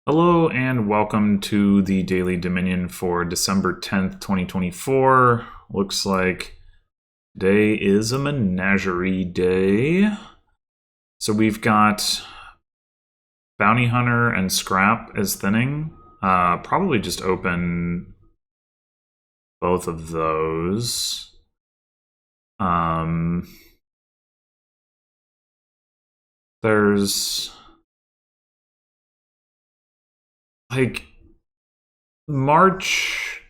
Hello and welcome to the Daily Dominion for December 10th, 2024. Looks like today is a menagerie day. So we've got Bounty Hunter and Scrap as thinning. Probably just open both of those. There's like March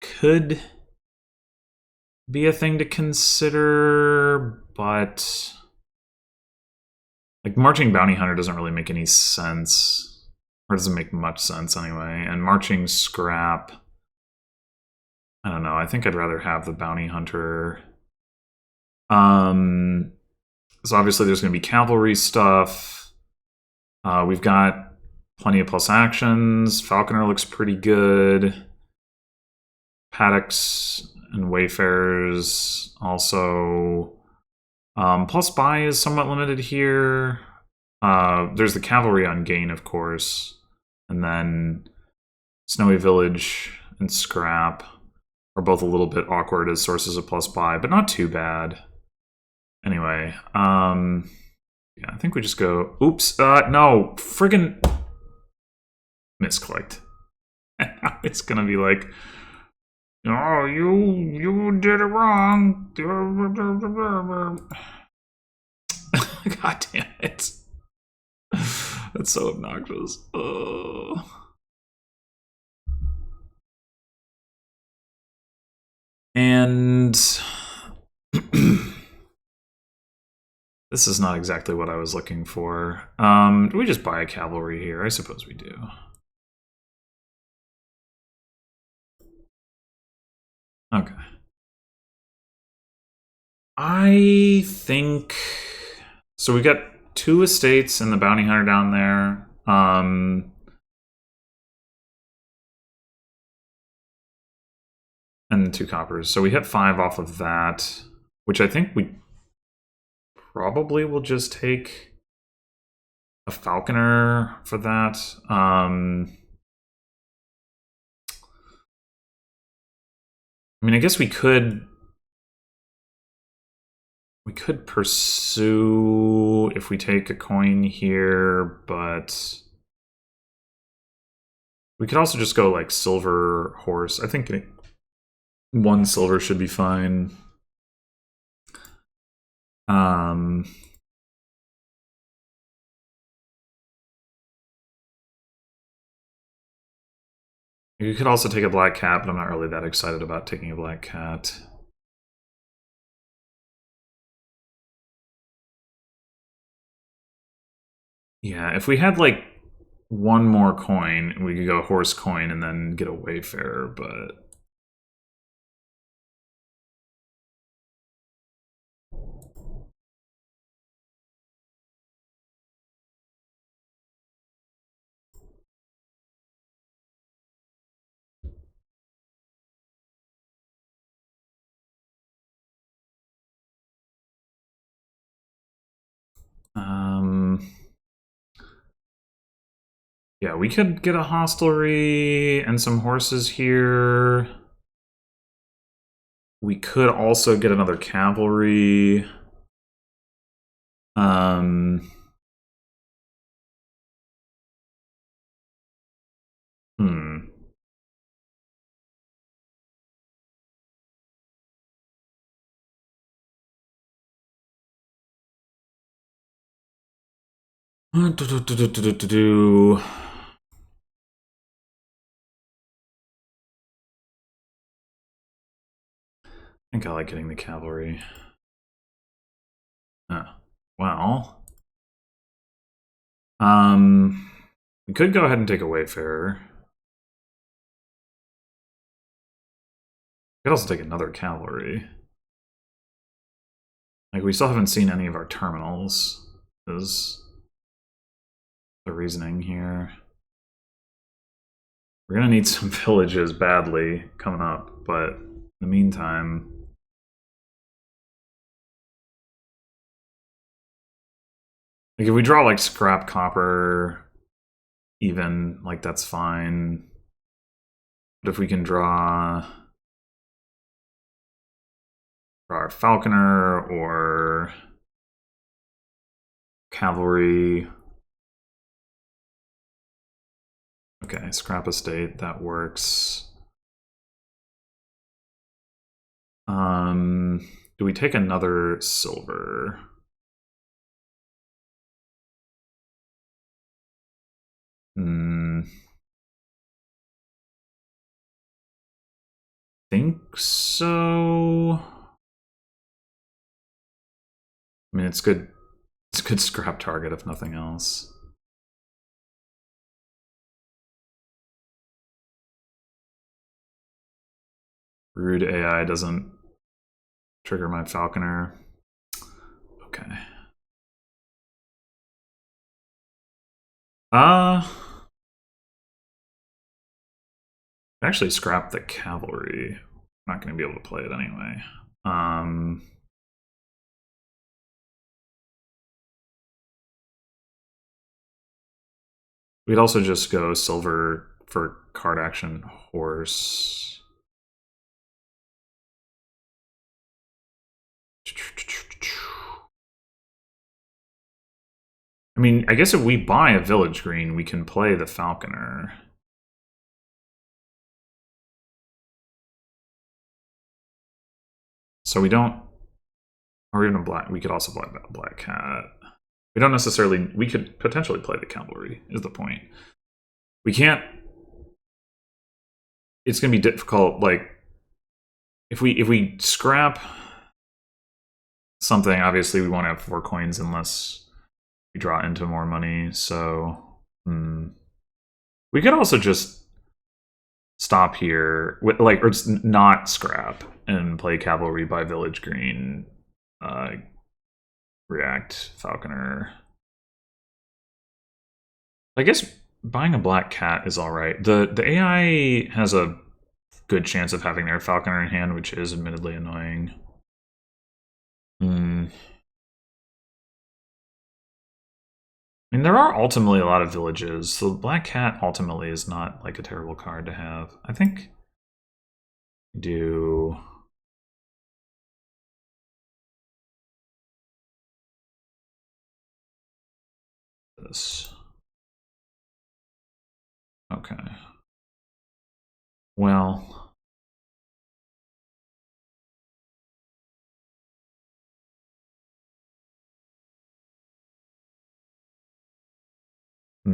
could be a thing to consider, but like marching Bounty Hunter doesn't really make any sense, or doesn't make much sense anyway. And marching Scrap, I don't know. I think I'd rather have the Bounty Hunter. So obviously there's going to be cavalry stuff. We've got plenty of plus actions. Falconer looks pretty good. Paddocks and Wayfarers also. Plus buy is somewhat limited here. There's the cavalry on gain, of course. And then Snowy Village and Scrap are both a little bit awkward as sources of plus buy, but not too bad. Anyway, yeah, I think we just go, oops, no, friggin' misclicked. It's gonna be like, oh, you did it wrong. God damn it. That's so obnoxious. And this is not exactly what I was looking for. Do we just buy a cavalry here? I suppose we do. Okay. I think so. We got 2 estates and the bounty hunter down there. And 2 coppers. So we hit 5 off of that, which I think we probably will just take a falconer for that. I mean, I guess we could pursue if we take a coin here, but we could also just go like silver horse. I think 1 silver should be fine. You could also take a black cat, but I'm not really that excited about taking a black cat. Yeah, if we had like 1 more coin, we could go horse coin and then get a wayfarer, but yeah, we could get a hostelry and some horses here. We could also get another cavalry. Hmm. I think I like getting the cavalry. Well, we could go ahead and take a wayfarer. We could also take another cavalry. Like, we still haven't seen any of our terminals, is the reasoning here. We're gonna need some villages badly coming up, but in the meantime, like if we draw like scrap copper, even, like that's fine. But if we can draw our falconer or cavalry. Okay, scrap estate, that works. Do we take another silver? Think so. I mean, it's good. It's a good scrap target if nothing else. Rude AI doesn't trigger my falconer. Okay. Actually scrap the cavalry. I'm not going to be able to play it anyway. We'd also just go silver for card action horse. I mean, I guess if we buy a village green, we can play the falconer. So we don't, or even a black, we could also play a black cat. We don't necessarily, we could potentially play the cavalry, is the point. We can't, it's going to be difficult, like, if we scrap something, obviously we won't have 4 coins unless we draw into more money, so we could also just stop here, with, like, or not scrap and play cavalry by village green, react falconer. I guess buying a black cat is all right. The AI has a good chance of having their falconer in hand, which is admittedly annoying. I mean, there are ultimately a lot of villages, so black cat ultimately is not like a terrible card to have. I think do this. Okay. Well, we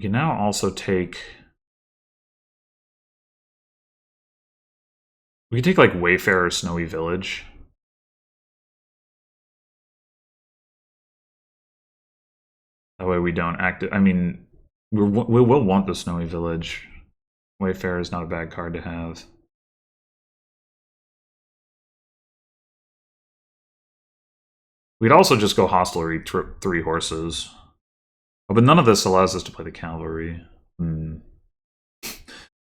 can now also take. We can take like Wayfarer Snowy Village. That way we don't act. I mean, we will want the Snowy Village. Wayfarer is not a bad card to have. We'd also just go Hostelry 3 horses. Oh, but none of this allows us to play the cavalry.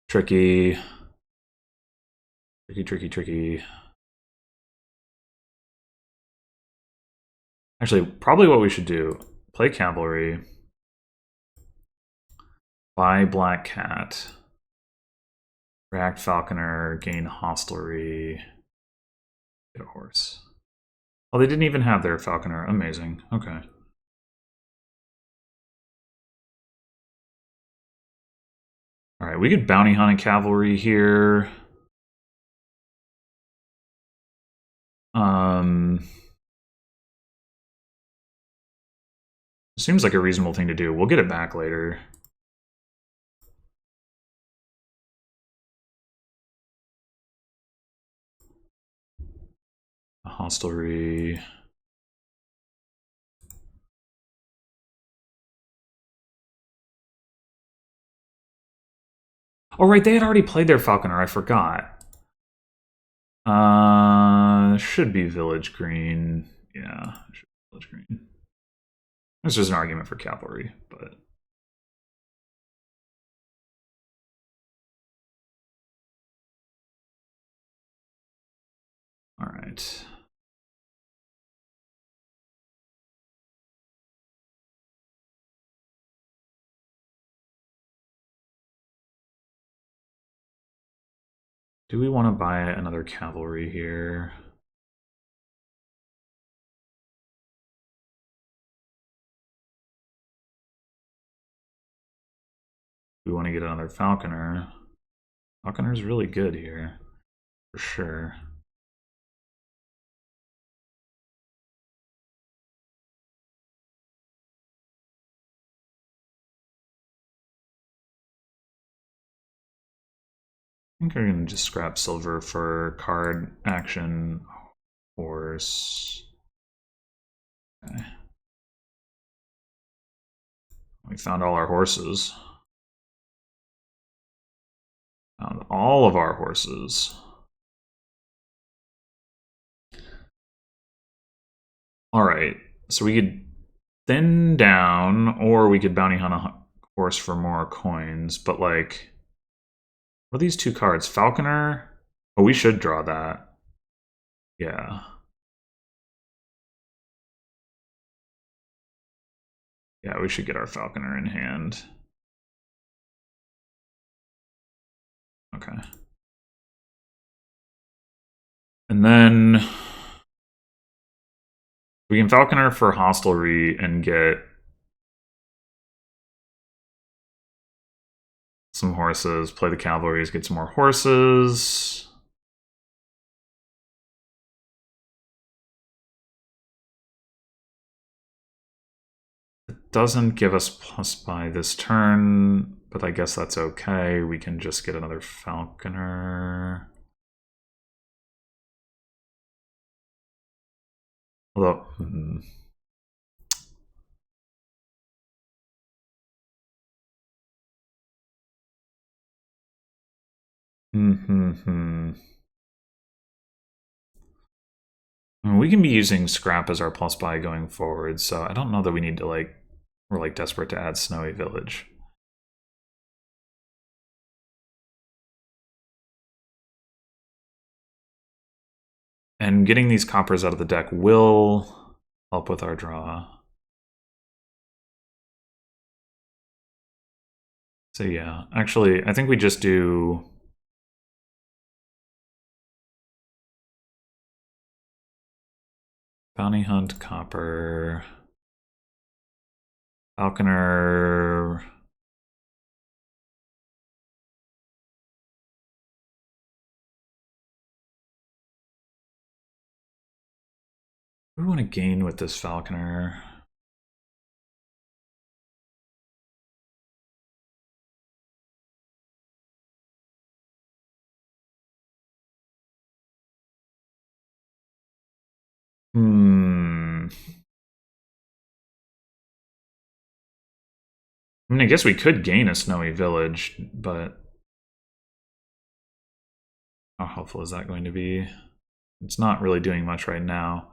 Tricky. Tricky. Actually, probably what we should do, play cavalry, buy black cat, react falconer, gain hostelry, get a horse. Oh, they didn't even have their falconer. Amazing. Okay. All right, we could bounty hunt a cavalry here. Seems like a reasonable thing to do. We'll get it back later. A hostelry. Oh, right, they had already played their falconer. I forgot. Should be village green. Yeah, should be village green. That's just an argument for cavalry, but all right. Do we want to buy another cavalry here? We want to get another falconer. Falconer's really good here, for sure. I think we're going to just scrap silver for card action horse. Okay. We found all our horses. Found all of our horses. Alright, so we could thin down, or we could bounty hunt a horse for more coins, but like, what are these two cards? Falconer? Oh, we should draw that. Yeah. Yeah, we should get our Falconer in hand. Okay. And then we can Falconer for Hostelry and get some horses, play the cavalries, get some more horses. It doesn't give us plus by this turn, but I guess that's okay. We can just get another Falconer. Although, we can be using scrap as our plus buy going forward, so I don't know that we need to we're like desperate to add Snowy Village. And getting these coppers out of the deck will help with our draw. So yeah, actually, I think we just do Bounty Hunt, Copper, Falconer. What do we want to gain with this Falconer? I mean, I guess we could gain a Snowy Village, but how helpful is that going to be? It's not really doing much right now.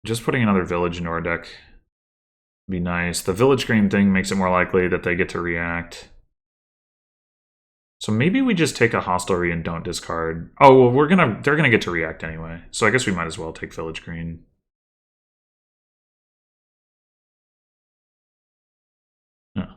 Just putting another village into our deck would be nice. The village green thing makes it more likely that they get to react. So maybe we just take a hostelry and don't discard. Oh, well, they're gonna get to react anyway. So I guess we might as well take village green. Yeah.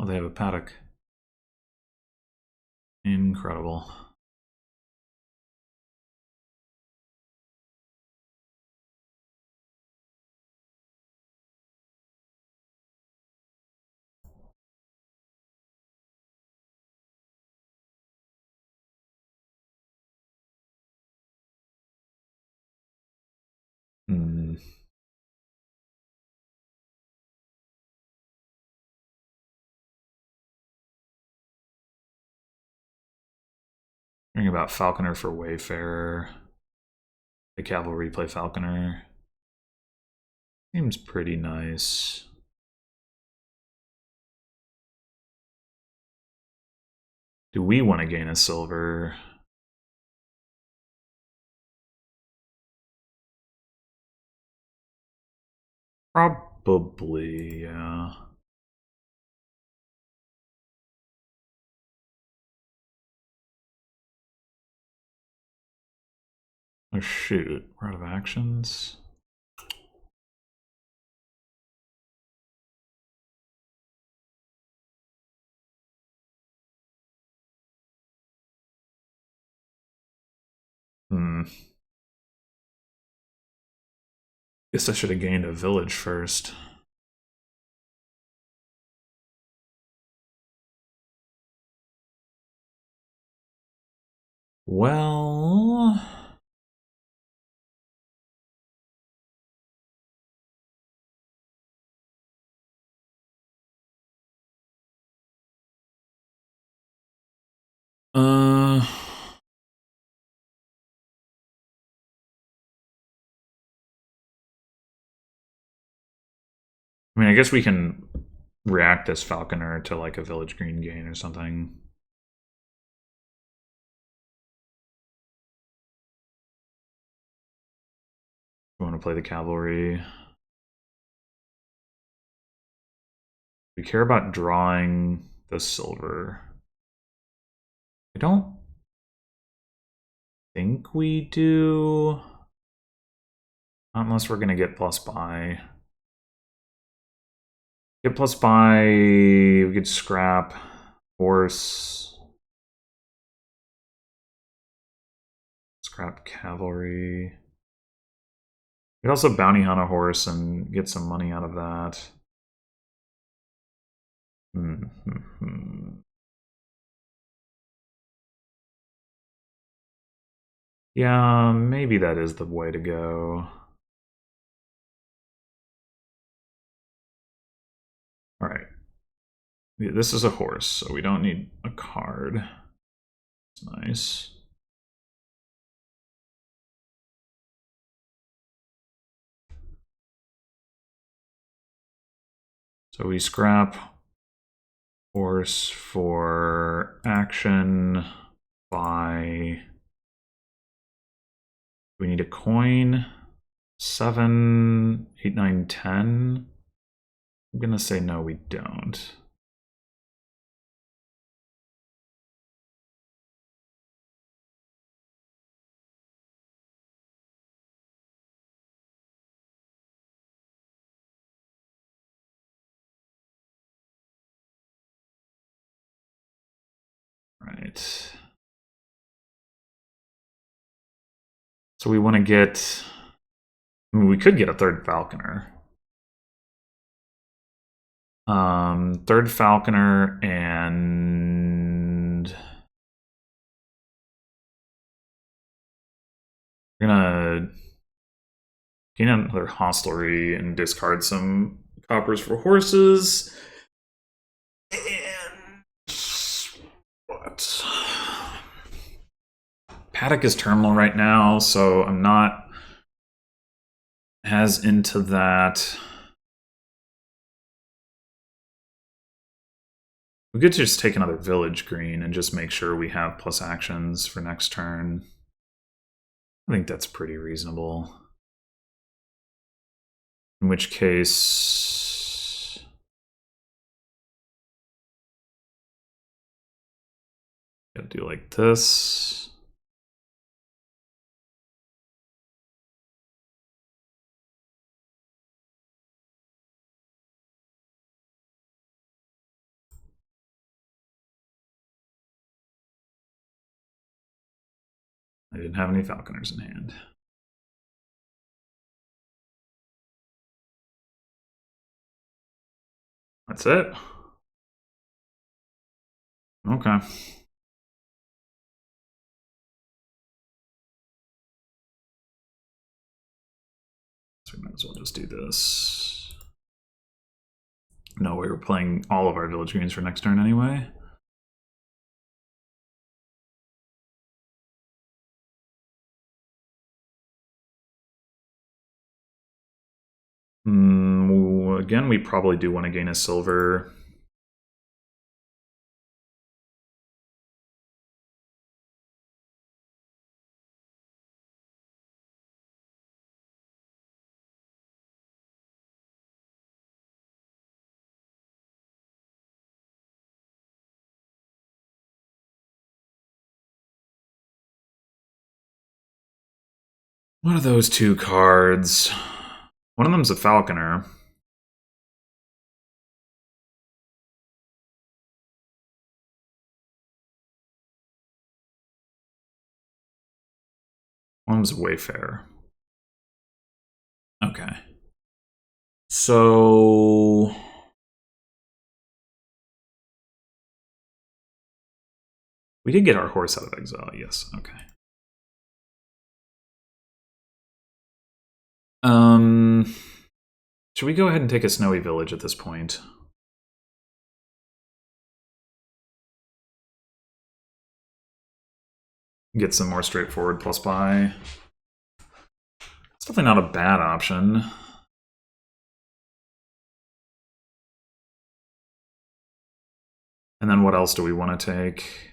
Oh, they have a paddock. Incredible. Hmm. Hearing about Falconer for Wayfarer. The cavalry play Falconer. Seems pretty nice. Do we want to gain a silver? Probably, yeah. Oh shoot, we're out of actions. Guess I should have gained a village first. Well... Uh... I mean, I guess we can react this falconer to like a village green gain or something. We want to play the cavalry. We care about drawing the silver. I don't think we do. Unless we're going to get plus buy. Get plus buy, we could scrap horse. Scrap cavalry. We could also bounty hunt a horse and get some money out of that. Yeah, maybe that is the way to go. Alright. This is a horse, so we don't need a card. It's nice. So we scrap horse for action by... We need a coin. 7, 8, 9, 10. I'm gonna say no, we don't. Right. So we want to get... I mean, we could get a third falconer. Third falconer and... We're gonna gain another hostelry and discard some coppers for horses. And... what? Paddock is terminal right now, so I'm not as into that. We could just take another village green and just make sure we have plus actions for next turn. I think that's pretty reasonable. In which case... gotta do like this. I didn't have any falconers in hand. That's it? Okay. So we might as well just do this. No way, we're playing all of our village greens for next turn anyway. Again, we probably do want to gain a silver. What are those two cards? One of them's a Falconer. One of them's a Wayfarer. Okay. So... we did get our horse out of exile, yes. Okay. Should we go ahead and take a snowy village at this point? Get some more straightforward plus buy. It's definitely not a bad option. And then what else do we want to take?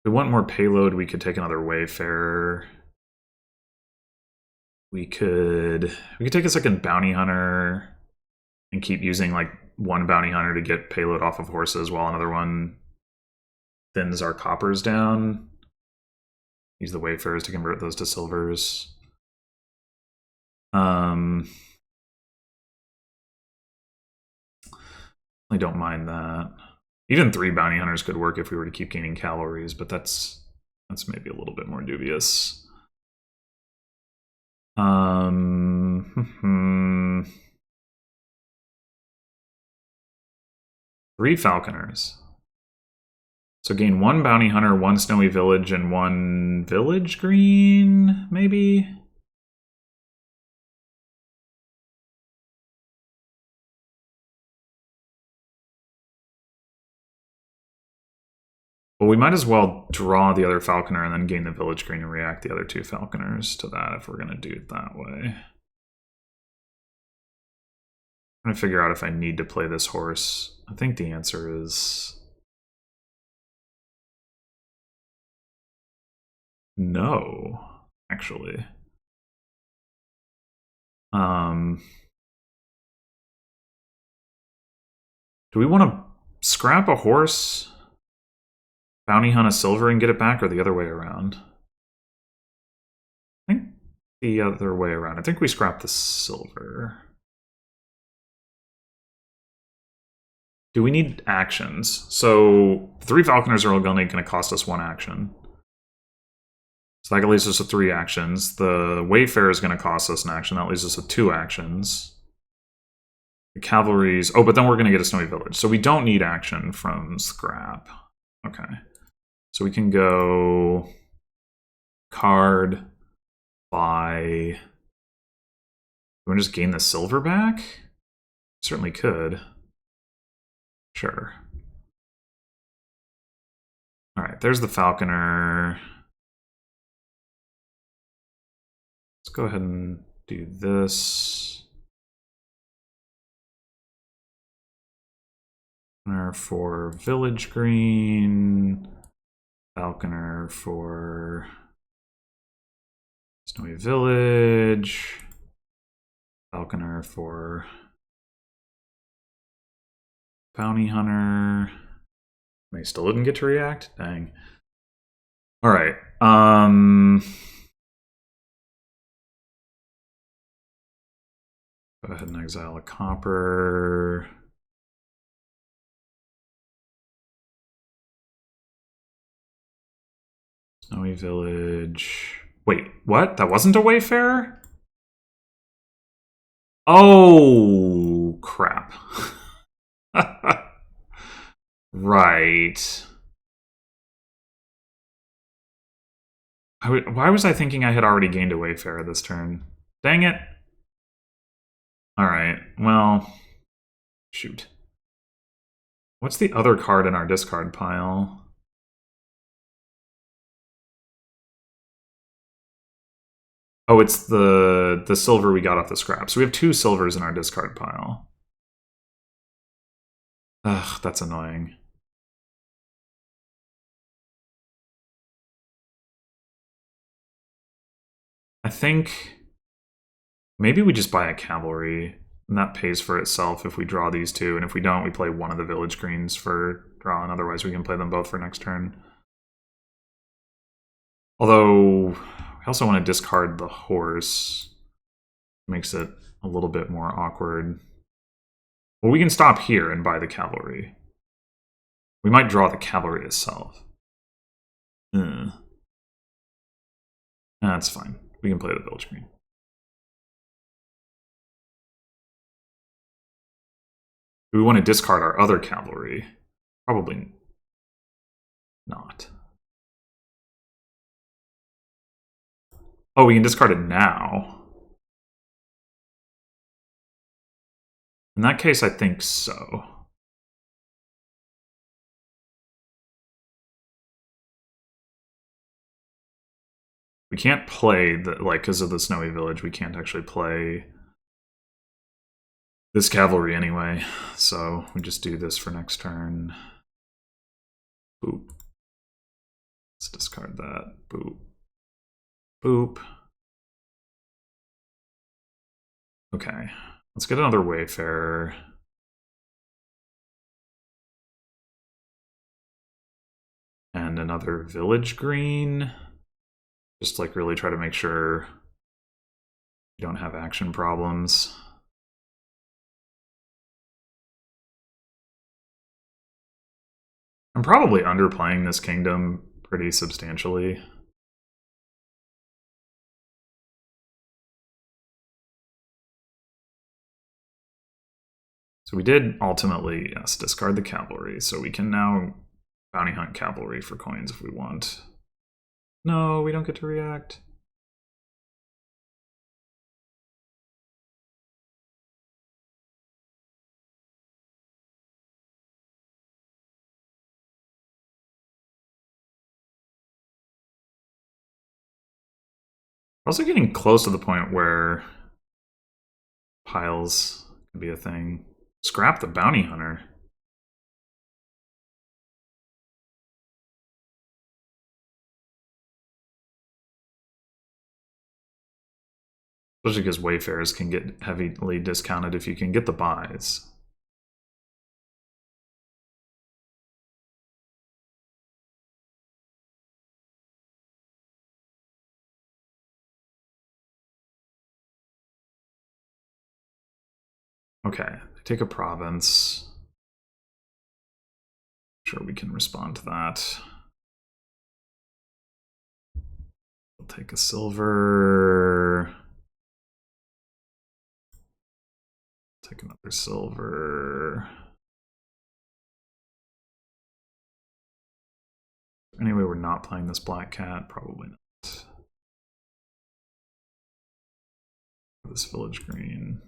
If we want more payload, we could take another Wayfarer. We could take a second Bounty Hunter and keep using like one Bounty Hunter to get payload off of horses while another one thins our coppers down. Use the Wayfarers to convert those to silvers. I don't mind that. Even 3 Bounty Hunters could work if we were to keep gaining calories, but that's maybe a little bit more dubious. 3 Falconers. So gain 1 Bounty Hunter, 1 Snowy Village, and 1 Village Green, maybe? Well, we might as well draw the other Falconer and then gain the Village Green and react the other 2 Falconers to that if we're going to do it that way. I'm trying to figure out if I need to play this horse. I think the answer is... no, actually. Do we want to scrap a horse, bounty hunt a silver, and get it back, or the other way around? I think the other way around. I think we scrap the silver. Do we need actions? So 3 Falconers are only going to cost us 1 action. So that leaves us with 3 actions. The Wayfarer is going to cost us an action. That leaves us with 2 actions. The Cavalry's... oh, but then we're going to get a Snowy Village. So we don't need action from scrap. Okay. So we can go... card, buy... do we want to just gain the silver back? Certainly could. Sure. Alright, there's the Falconer. Let's go ahead and do this. Falconer for Village Green. Falconer for Snowy Village. Falconer for Bounty Hunter. They still didn't get to react? Dang. Alright. Go ahead and exile a copper. Snowy Village. Wait, what? That wasn't a Wayfarer? Oh, crap. Right. Why was I thinking I had already gained a Wayfarer this turn? Dang it. Alright, well... shoot. What's the other card in our discard pile? Oh, it's the silver we got off the scrap. So we have 2 silvers in our discard pile. Ugh, that's annoying. I think maybe we just buy a cavalry, and that pays for itself if we draw these 2, and if we don't, we play one of the village greens for draw, and otherwise we can play them both for next turn. Although, we also want to discard the horse. Makes it a little bit more awkward. Well, we can stop here and buy the cavalry. We might draw the cavalry itself. That's fine. We can play the village green. Do we want to discard our other cavalry? Probably not. Oh, we can discard it now. In that case, I think so. We can't play, because of the Snowy Village, we can't actually play this cavalry anyway. So we just do this for next turn. Boop. Let's discard that. Boop. Boop. Okay. Let's get another Wayfarer. And another Village Green. Just like really try to make sure you don't have action problems. I'm probably underplaying this kingdom pretty substantially. So we did ultimately, yes, discard the cavalry. So we can now bounty hunt cavalry for coins if we want. No, we don't get to react. We're also getting close to the point where piles can be a thing. Scrap the bounty hunter. Especially because Wayfarers can get heavily discounted if you can get the buys. Okay, take a province. Sure, we can respond to that. We'll take a silver. Take another silver. Anyway, we're not playing this black cat. Probably not. This village green.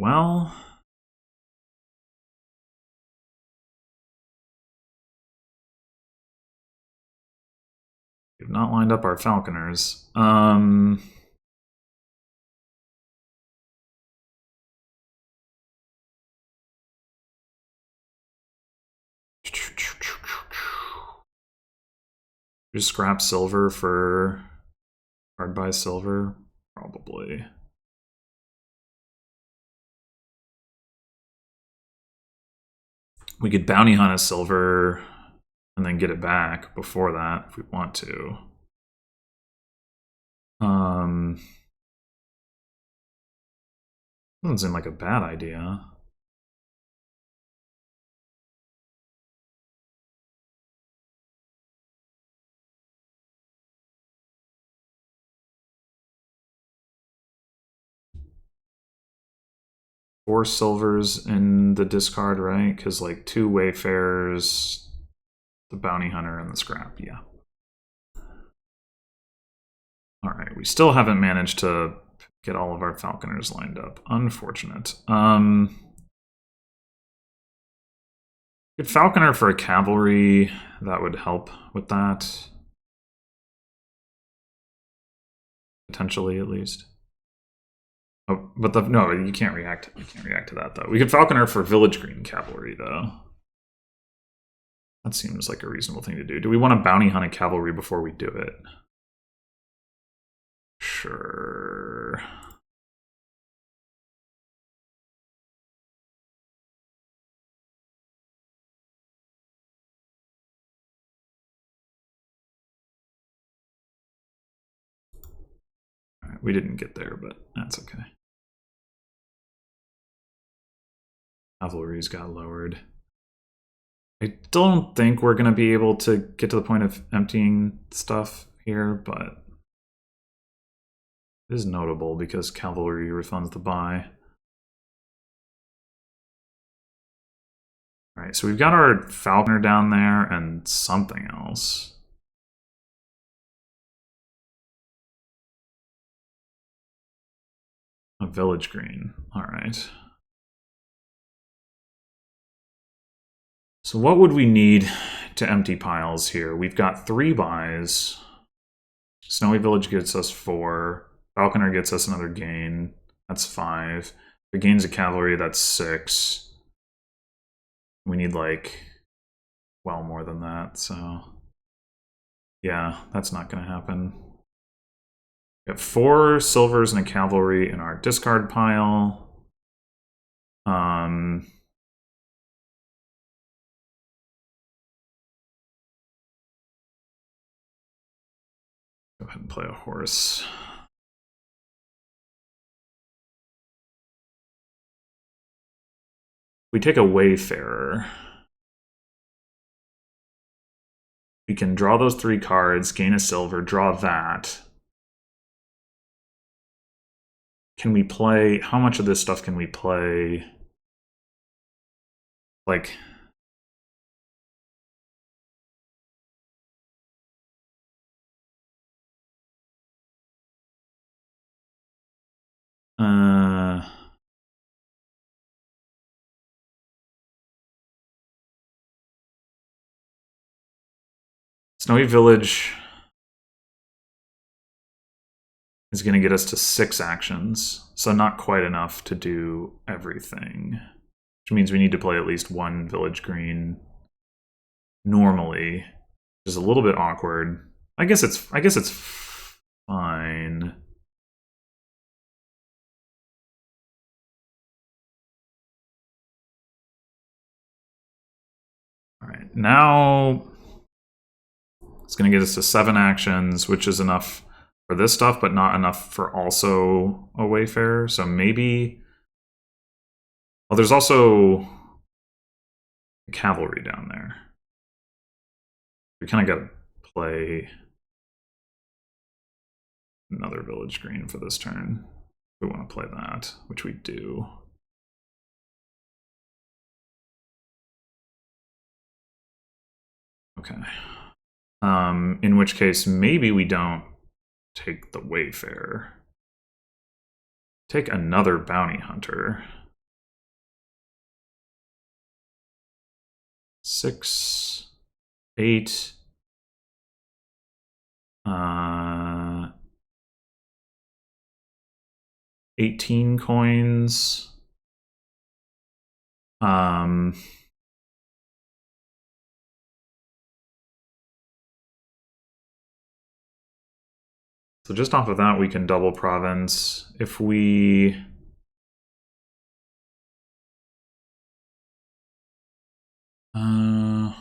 Well, we've not lined up our falconers. Just scrap silver for hard buy silver, probably. We could bounty hunt a silver and then get it back before that if we want to. Doesn't seem like a bad idea. Four silvers in the discard, right? Because like 2 Wayfarers, the bounty hunter, and the scrap, yeah. Alright, we still haven't managed to get all of our falconers lined up. Unfortunate. Good falconer for a cavalry, that would help with that. Potentially, at least. Oh, but no, you can't react. You can't react to that though. We could falconer for village green cavalry though. That seems like a reasonable thing to do. Do we want to bounty hunt a cavalry before we do it? Sure. All right, we didn't get there, but that's okay. Cavalry's got lowered. I don't think we're going to be able to get to the point of emptying stuff here, but it is notable because cavalry refunds the buy. All right, so we've got our falconer down there and something else. A village green. All right. So what would we need to empty piles here? We've got 3 buys. Snowy Village gets us 4. Falconer gets us another gain. That's 5. If it gains a cavalry, that's 6. We need, like, well more than that, so... yeah, that's not going to happen. We have 4 silvers and a cavalry in our discard pile. Go ahead and play a horse. We take a Wayfarer. We can draw those 3 cards, gain a silver, draw that. Can we play... how much of this stuff can we play? Like... Snowy Village is going to get us to 6 actions, so not quite enough to do everything. Which means we need to play at least 1 village green normally, which is a little bit awkward. I guess it's fine. All right, now it's going to get us to 7 actions, which is enough for this stuff, but not enough for also a Wayfarer. So maybe... well, there's also cavalry down there. We kind of got to play another village green for this turn. We want to play that, which we do. Okay. In which case, maybe we don't take the Wayfarer. Take another bounty hunter. 6, 8. 18 coins. So just off of that, we can double province. If we... I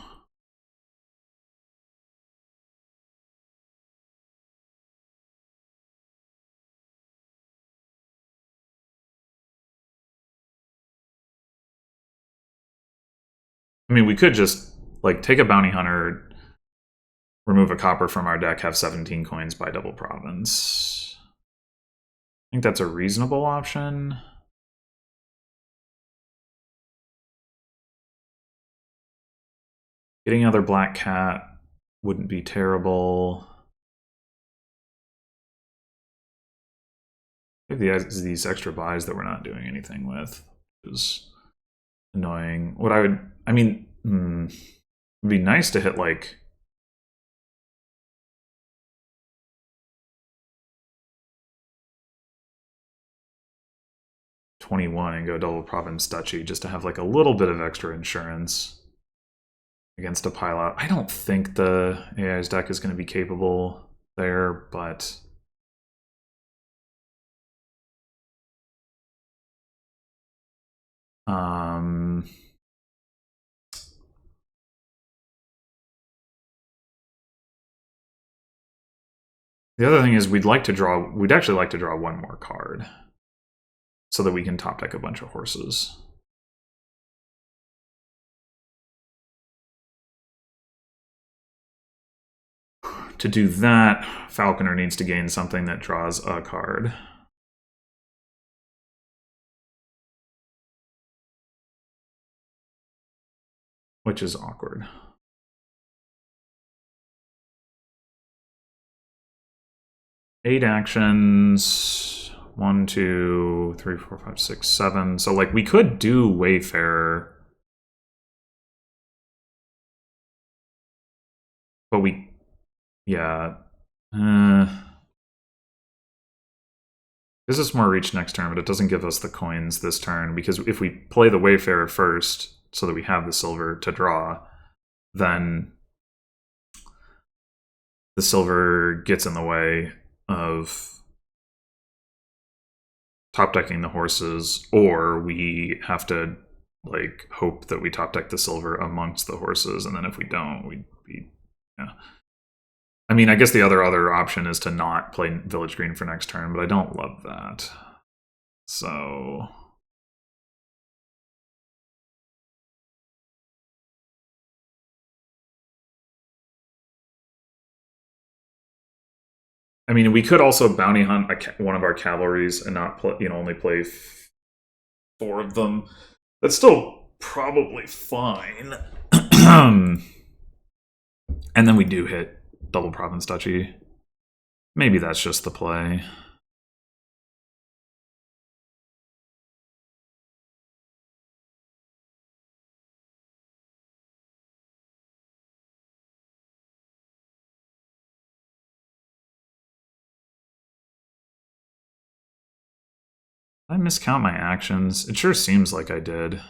mean, we could just, like, take a bounty hunter, remove a copper from our deck, have 17 coins, buy double province. I think that's a reasonable option. Getting another black cat wouldn't be terrible. I think these extra buys that we're not doing anything with is annoying. What I would... I mean, it'd be nice to hit, like... $21 and go double province duchy just to have like a little bit of extra insurance. against a pile out. I don't think the AI's deck is going to be capable there, but the other thing is we'd actually like to draw one more card so that we can top deck a bunch of horses. To do that, Falconer needs to gain something that draws a card. Which is awkward. Eight actions. 1, 2, 3, 4, 5, 6, 7. So, like, we could do Wayfarer. But we... Yeah. Gives us more reach next turn, but it doesn't give us the coins this turn, because if we play the Wayfarer first, so that we have the silver to draw, then the silver gets in the way of top decking the horses, or we have to like hope that we top deck the silver amongst the horses, and then if we don't, we'd be yeah. I mean, I guess the other option is to not play Village Green for next turn, but I don't love that. So I mean, we could also bounty hunt one of our cavalries and not play, only play 4 of them. That's still probably fine. And then we do hit double Province Duchy. Maybe that's just the play. Did I miscount my actions? It sure seems like I did.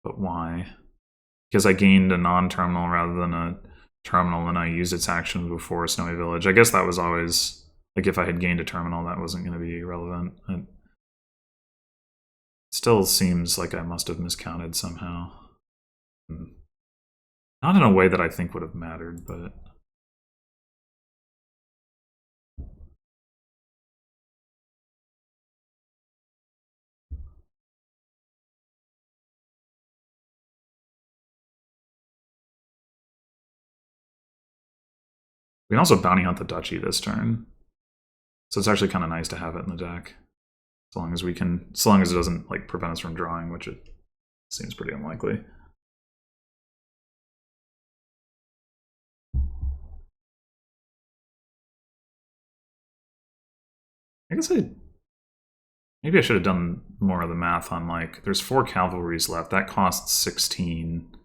But why? Because I gained a non-terminal rather than a terminal, and I used its actions before Snowy Village. I guess that was always... Like, if I had gained a terminal, that wasn't going to be relevant. It still seems like I must have miscounted somehow. Not in a way that I think would have mattered, but... We can also bounty hunt the Duchy this turn. So it's actually kind of nice to have it in the deck. As long as it doesn't like prevent us from drawing, which it seems pretty unlikely. I guess maybe I should have done more of the math on like, there's 4 cavalries left. That costs 16. That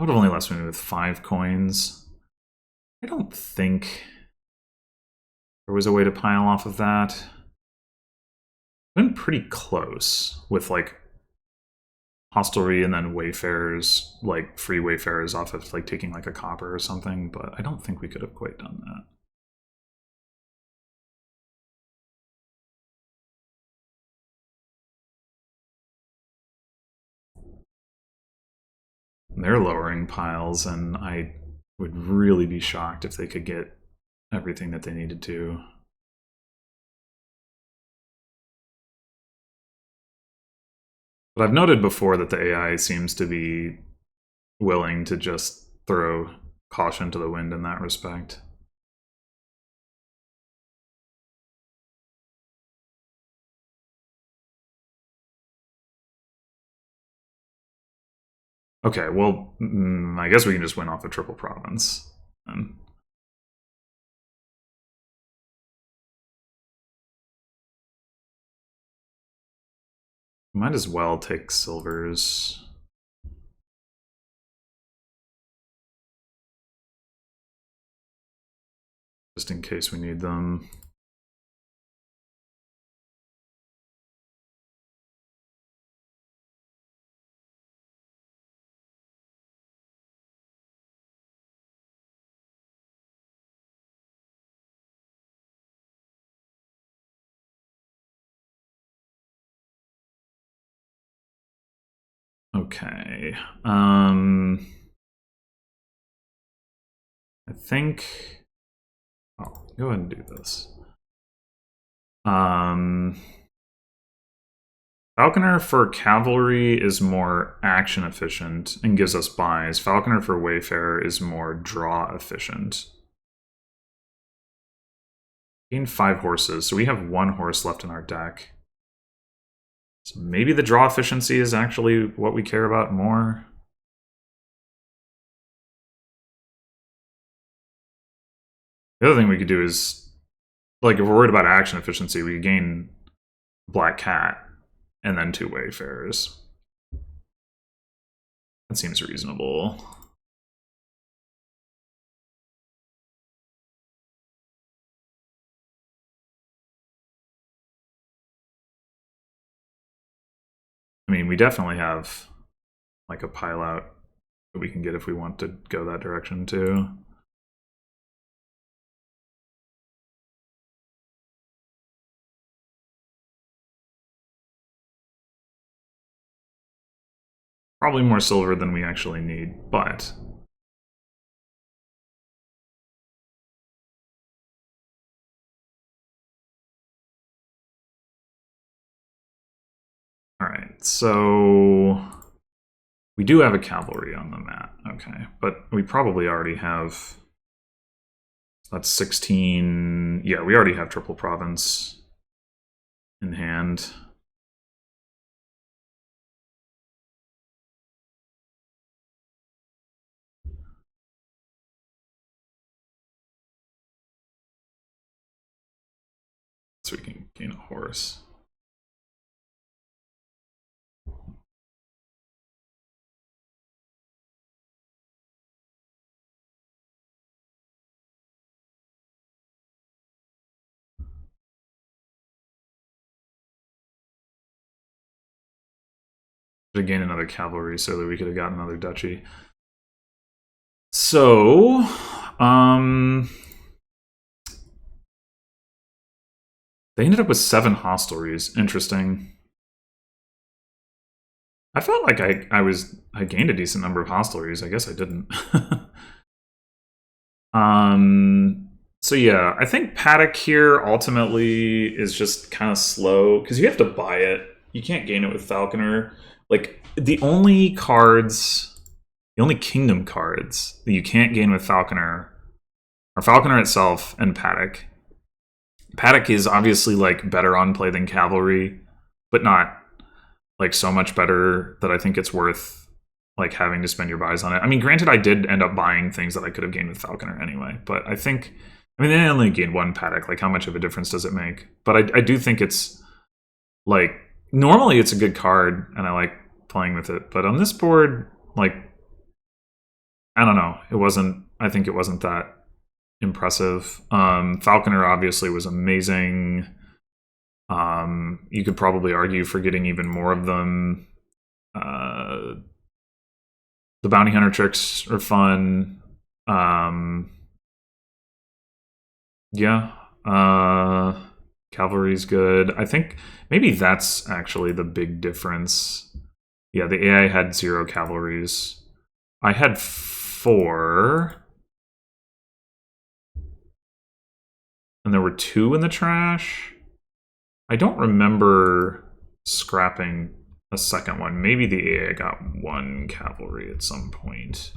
would have only left me with 5 coins. I don't think there was a way to pile off of that. Been pretty close with like hostelry and then wayfarers, like free wayfarers off of like taking like a copper or something, but I don't think we could have quite done that. They're lowering piles, and I would really be shocked if they could get everything that they needed to. But I've noted before that the AI seems to be willing to just throw caution to the wind in that respect. Okay, well, I guess we can just win off a triple province. Then. Might as well take silvers. Just in case we need them. Okay. I think I'll go ahead and do this. Falconer for cavalry is more action efficient and gives us buys. Falconer for Wayfarer is more draw efficient. Gain 5 horses, so we have 1 horse left in our deck. So maybe the draw efficiency is actually what we care about more. The other thing we could do is, like, if we're worried about action efficiency, we could gain Black Cat and then 2 Wayfarers. That seems reasonable. I mean, we definitely have like a pile out that we can get if we want to go that direction too. Probably more silver than we actually need, but all right, so we do have a cavalry on the map, okay, but we probably already have, that's 16, yeah, we already have Triple Province in hand. So we can gain a horse. To gain another cavalry so that we could have gotten another duchy. So, they ended up with 7 hostelries. Interesting. I felt like I gained a decent number of hostelries. I guess I didn't. So yeah, I think Paddock here ultimately is just kind of slow because you have to buy it. You can't gain it with Falconer. Like the only kingdom cards that you can't gain with Falconer are Falconer itself and Paddock. Paddock is obviously like better on play than Cavalry, but not like so much better that I think it's worth like having to spend your buys on it. I mean, granted, I did end up buying things that I could have gained with Falconer anyway, but I think, I mean, they only gained 1 Paddock. Like, how much of a difference does it make? But I do think it's like normally it's a good card, and I like playing with it. But on this board, like, I don't know, it wasn't. I think it wasn't that impressive. Falconer obviously was amazing. You could probably argue for getting even more of them. The bounty hunter tricks are fun. Yeah. Cavalry's good. I think maybe that's actually the big difference. Yeah, the AI had 0 cavalries. I had 4. And there were 2 in the trash. I don't remember scrapping a second one. Maybe the AI got 1 cavalry at some point.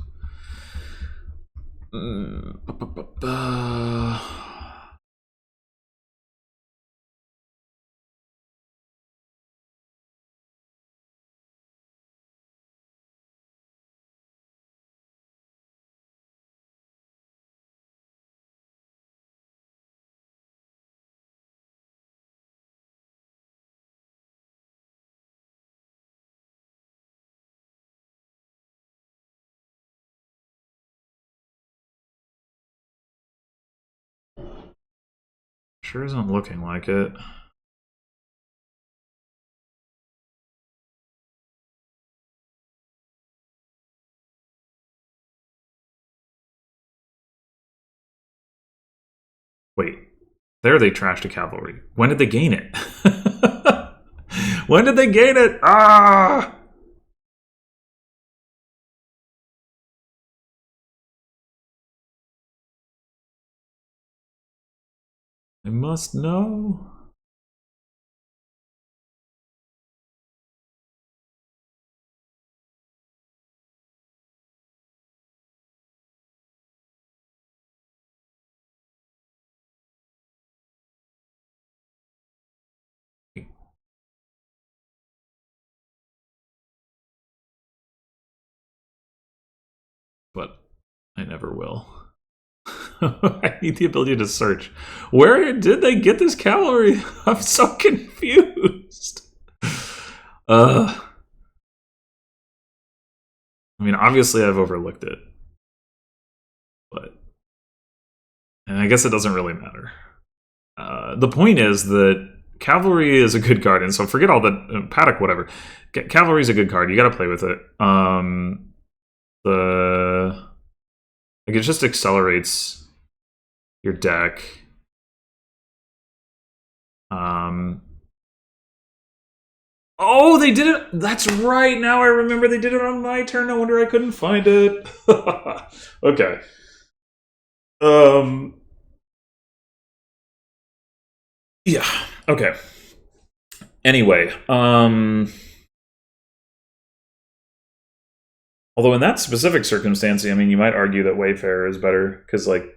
Sure isn't looking like it. Wait, there they trashed a cavalry. When did they gain it? When did they gain it? Ah! I must know. But I never will. I need the ability to search. Where did they get this cavalry? I'm so confused. I mean, obviously I've overlooked it. But... and I guess it doesn't really matter. The point is that cavalry is a good card, and so forget all the paddock, whatever. Cavalry is a good card. You got to play with it. It just accelerates your deck. Oh, they did it. That's right. Now I remember they did it on my turn. No wonder I couldn't find it. Okay. Yeah. Okay. Anyway, although in that specific circumstance, I mean, you might argue that Wayfarer is better because, like,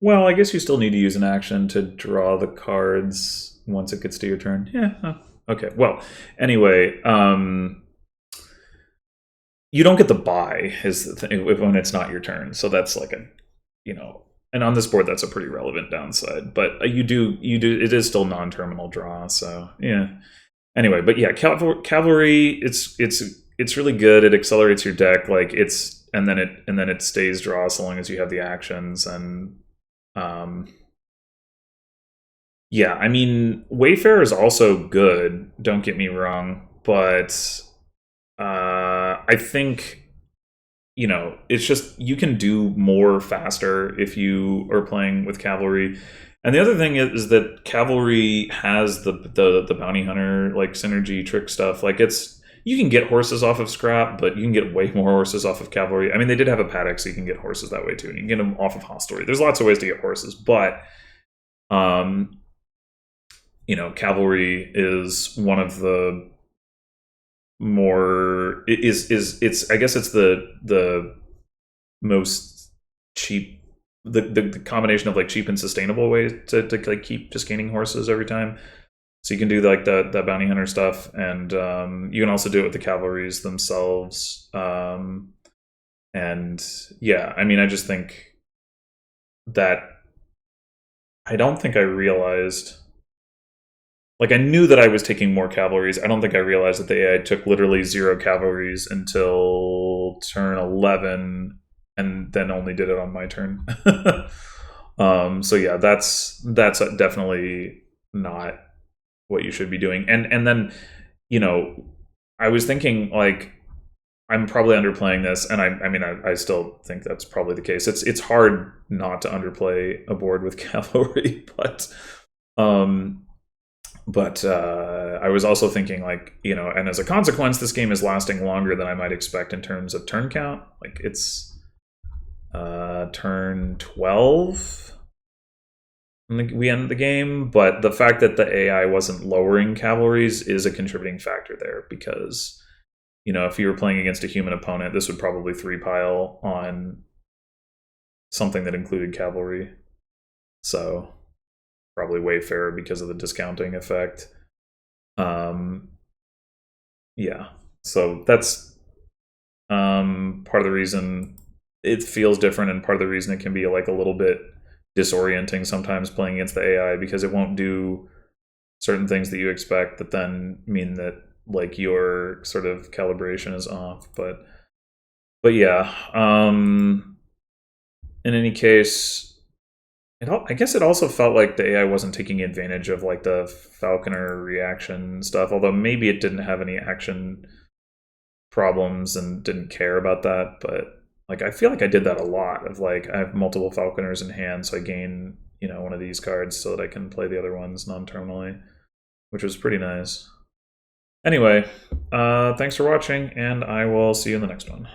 well, I guess you still need to use an action to draw the cards once it gets to your turn. Yeah. Okay. Well, anyway, you don't get the buy is the thing when it's not your turn. So that's like and on this board that's a pretty relevant downside. But you do it is still non-terminal draw. So yeah. Anyway, but yeah, cavalry it's really good. It accelerates your deck. Like and then it stays draw so long as you have the actions and. Yeah, I mean, Wayfarer is also good, don't get me wrong, but I think, it's just you can do more faster if you are playing with Cavalry. And the other thing is that Cavalry has the Bounty Hunter, like, synergy trick stuff. Like, you can get horses off of Scrap, but you can get way more horses off of Cavalry. I mean, they did have a paddock, so you can get horses that way too. And you can get them off of Hostelry. There's lots of ways to get horses, but Cavalry is one of the more it's I guess it's the most cheap, the combination of like cheap and sustainable ways to like keep just gaining horses every time. So you can do like the bounty hunter stuff, and you can also do it with the cavalries themselves. And yeah, I mean, I just think that I don't think I realized. Like, I knew that I was taking more cavalries. I don't think I realized that the AI took literally 0 cavalries until turn 11, and then only did it on my turn. So yeah, that's definitely not what you should be doing. And then, I was thinking, like, I'm probably underplaying this, and I mean, I still think that's probably the case. It's hard not to underplay a board with cavalry, but I was also thinking, like, and as a consequence, this game is lasting longer than I might expect in terms of turn count. Like, it's turn 12 and we end the game, but the fact that the AI wasn't lowering cavalries is a contributing factor there, because, if you were playing against a human opponent, this would probably 3-pile on something that included cavalry. So probably Wayfarer because of the discounting effect. Yeah, so that's part of the reason it feels different, and part of the reason it can be like a little bit disorienting sometimes playing against the AI, because it won't do certain things that you expect that then mean that, like, your sort of calibration is off. But yeah, in any case, I guess it also felt like the AI wasn't taking advantage of, like, the Falconer reaction stuff, although maybe it didn't have any action problems and didn't care about that. But, like, I feel like I did that a lot of, like, I have multiple Falconers in hand, so I gain, one of these cards so that I can play the other ones non-terminally, which was pretty nice. Anyway, thanks for watching, and I will see you in the next one.